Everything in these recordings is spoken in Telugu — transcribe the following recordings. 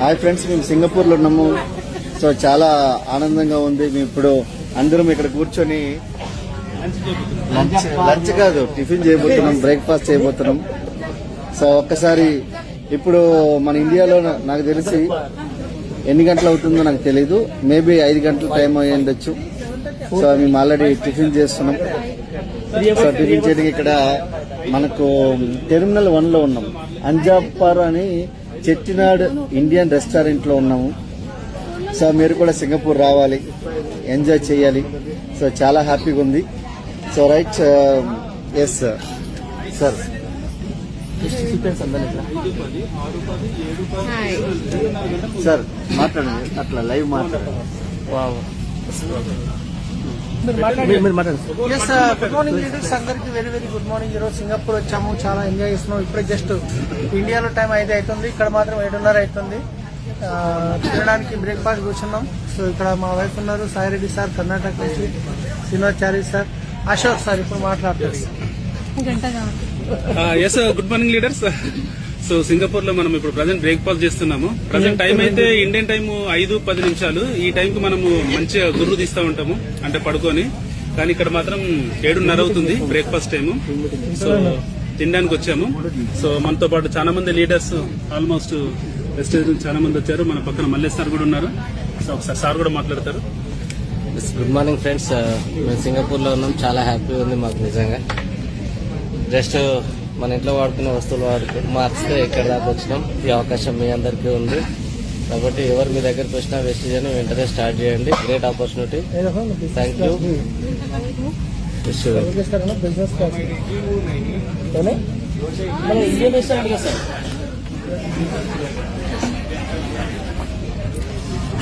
హాయ్ ఫ్రెండ్స్, మేము సింగపూర్లో ఉన్నాము. సో చాలా ఆనందంగా ఉంది. మేము ఇప్పుడు అందరం ఇక్కడ కూర్చొని లంచ్ కాదు టిఫిన్ చేయబోతున్నాం, బ్రేక్ఫాస్ట్ చేయబోతున్నాం. సో ఒక్కసారి ఇప్పుడు మన ఇండియాలో నాకు తెలిసి ఎన్ని గంటలు అవుతుందో నాకు తెలీదు, మేబీ 5 గంటల టైం అయ్యి ఉండొచ్చు. సో మేము ఆల్రెడీ టిఫిన్ చేస్తున్నాం. సో టిఫిన్ చేయడానికి ఇక్కడ మనకు టెర్మినల్ 1 లో ఉన్నాం. అంజాపర్ అని చెట్టినాడ్ ఇండియన్ రెస్టారెంట్ లో ఉన్నాము. సో మీరు కూడా సింగపూర్ రావాలి, ఎంజాయ్ చేయాలి. సో చాలా హ్యాపీగా ఉంది. So right, yes sir. Sir మాట్లాడండి, అట్లా లైవ్ మాట్లాడండి. గుడ్ మార్నింగ్ లీడర్స్ అందరికి, వెరీ వెరీ గుడ్ మార్నింగ్. ఈరోజు సింగపూర్ వచ్చాము, చాలా ఎంజాయ్ చేస్తున్నాం. ఇప్పుడే జస్ట్ ఇండియాలో టైం 5 అవుతుంది, ఇక్కడ మాత్రం 7:30 అవుతుంది. తినడానికి బ్రేక్ఫాస్ట్ కూర్చున్నాం. సో ఇక్కడ మా వైఫ్ ఉన్నారు, సాయిరెడ్డి సార్ కర్ణాటక నుంచి, శ్రీనివాచారి సార్, అశోక్ సార్ ఇప్పుడు మాట్లాడతారు. Yes, good morning leaders. So Singapore లో మనం ఇప్పుడు ప్రజెంట్ బ్రేక్ఫాస్ట్ చేస్తున్నాము. ప్రజెంట్ టైం అయితే ఇండియన్ టైం 5:10. ఈ టైం కు మనము మంచిగా గుర్రు తీస్తూ ఉంటాము, అంటే పడుకొని. కానీ ఇక్కడ మాత్రం 7:30 అవుతుంది బ్రేక్ఫాస్ట్ టైము. సో తినడానికి వచ్చాము. సో మనతో పాటు చాలా మంది లీడర్స్, ఆల్మోస్ట్ వెస్టేజ్ నుంచి చాలా మంది వచ్చారు. మన పక్కన మల్లేష్ సార్ కూడా ఉన్నారు. సో ఒకసారి సార్ కూడా మాట్లాడతారు. గుడ్ మార్నింగ్ ఫ్రెండ్స్, మేము సింగపూర్ లో ఉన్నాం. చాలా హ్యాపీగా ఉంది మాకు నిజంగా. జస్ట్ మన ఇంట్లో వాడుకునే వస్తువులు మార్చితే ఇక్కడ దాకా వచ్చినాం. ఈ అవకాశం మీ అందరికీ ఉంది కాబట్టి ఎవరు మీ దగ్గరకు వచ్చినా వెస్టేజ్ అని వెంటనే స్టార్ట్ చేయండి. Great opportunity. Thank you.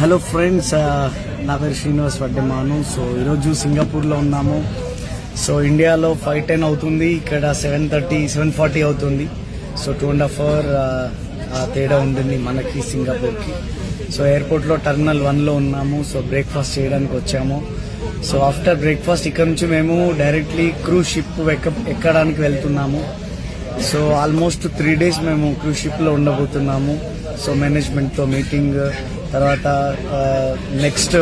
Hello friends, నా పేరు శ్రీనివాస్ వడ్డెమాను. సో ఈరోజు సింగపూర్లో ఉన్నాము. సో ఇండియాలో 5:10 అవుతుంది, ఇక్కడ 7:40 అవుతుంది. సో 2.5 hours తేడా ఉంటుంది మనకి సింగపూర్కి. సో ఎయిర్పోర్ట్లో టెర్మినల్ 1 లో ఉన్నాము. సో బ్రేక్ఫాస్ట్ చేయడానికి వచ్చాము. సో ఆఫ్టర్ బ్రేక్ఫాస్ట్ ఇక్కడ నుంచి మేము డైరెక్ట్లీ క్రూజ్ షిప్ ఎక్కడానికి వెళ్తున్నాము. సో ఆల్మోస్ట్ 3 days మేము క్రూజ్ షిప్ లో ఉండబోతున్నాము. సో మేనేజ్మెంట్ తో మీటింగ్, తర్వాత నెక్స్ట్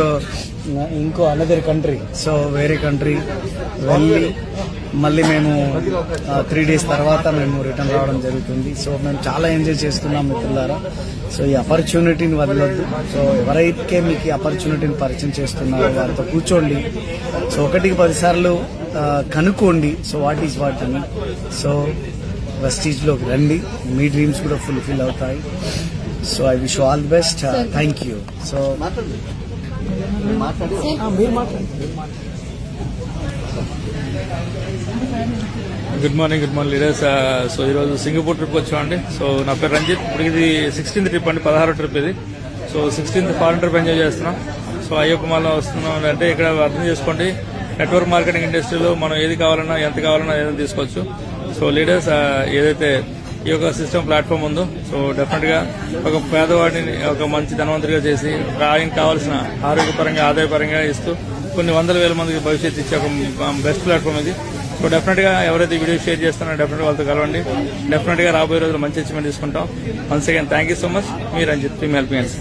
ఇంకో అనదర్ కంట్రీ, సో వేరే కంట్రీ వెళ్ళి మళ్ళీ మేము 3 days తర్వాత మేము రిటర్న్ రావడం జరుగుతుంది. సో మేము చాలా ఎంజాయ్ చేస్తున్నాం మిత్రులారా. సో ఈ ఆపర్చునిటీని వదలొద్దు. సో ఎవరైతే మీకు ఈ ఆపర్చునిటీని పరిచయం చేస్తున్నారో వారితో కూర్చోండి. సో 1కి 10 సార్లు కనుక్కోండి. సో వాట్ ఈస్ వాట్ అని. సో వెస్టీజ్ లోకి రండి, మీ డ్రీమ్స్ కూడా ఫుల్ఫిల్ అవుతాయి. So I wish all the best. Thank you. So good morning leaders. So ఈరోజు సింగపూర్ ట్రిప్ వచ్చామండి. సో నా పేరు రంజిత్. ఇప్పుడు ఇది 16th ట్రిప్ అండి, 16వ ట్రిప్ ఇది. So 16th foreign trip enjoy చేస్తున్నాం. సో అయ్యప్ప మాల వస్తున్నాం అంటే ఇక్కడ అర్థం చేసుకోండి, నెట్వర్క్ మార్కెటింగ్ ఇండస్ట్రీలో మనం ఏది కావాలన్నా ఎంత కావాలన్నా ఏదైనా తీసుకోవచ్చు. సో లీడర్స్, ఏదైతే ఈ యొక్క సిస్టమ్ ప్లాట్ఫామ్ ఉందో, సో డెఫినెట్ గా ఒక పేదవాడిని ఒక మంచి ధనవంతుడిగా చేసి ఆయనకు కావాల్సిన ఆరోగ్యపరంగా ఆదాయపరంగా ఇస్తూ కొన్ని 100,000 మందికి భవిష్యత్తు ఇచ్చే ఒక బెస్ట్ ప్లాట్ఫామ్ ఇది. సో డెఫినెట్ గా ఎవరైతే వీడియో షేర్ చేస్తారో డెఫినెట్ గా వాళ్ళతో కలవండి. డెఫినెట్ గా రాబోయే రోజులు మంచి అచీవ్మెంట్ తీసుకుంటాం. Once again thank you so much. మీ Ranjith, team helping hands.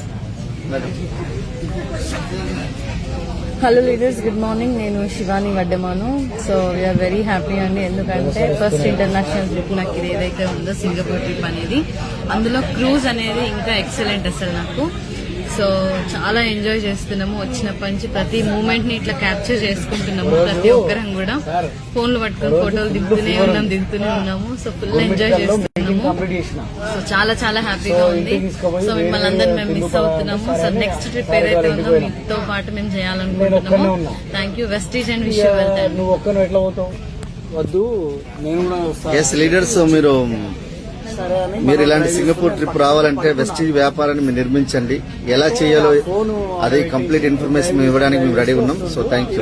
Hello leaders, good morning. నేను Shivani Vaddemanu. So we're very happy అండి, ఎందుకంటే ఫస్ట్ ఇంటర్నేషనల్ ట్రిప్ నాకు ఇది ఏదైతే ఉందో సింగపూర్ ట్రిప్ అనేది, అందులో క్రూజ్ అనేది ఇంకా ఎక్సలెంట్ అసలు నాకు. సో చాలా ఎంజాయ్ చేస్తున్నాము. వచ్చినప్పటి నుంచి ప్రతి మూమెంట్ ని ఇట్లా క్యాప్చర్ చేసుకుంటున్నాము. ప్రతి ఒక్కరం కూడా ఫోన్లు పట్టుకుని ఫోటోలు దిగుతూనే ఉన్నాము. సో ఫుల్ ఎంజాయ్ చేస్తున్నాము. సో చాలా చాలా హ్యాపీగా ఉంది. సో మిమ్మల్ని అందరినీ మేము మిస్ అవుతున్నాము. సో నెక్స్ట్ ట్రిప్ ఏదైతే ఉందో మీతో పాటు మేము చేయాలనుకుంటున్నాము. Thank you Vestige and wish you well. Yes leaders, మీరు ఇలాంటి సింగపూర్ ట్రిప్ రావాలంటే వెస్టీజ్ వ్యాపారాన్ని మీరు నిర్మించండి. ఎలా చేయాలో అది కంప్లీట్ ఇన్ఫర్మేషన్ ఇవ్వడానికి మేము రెడీ ఉన్నాం. So thank you.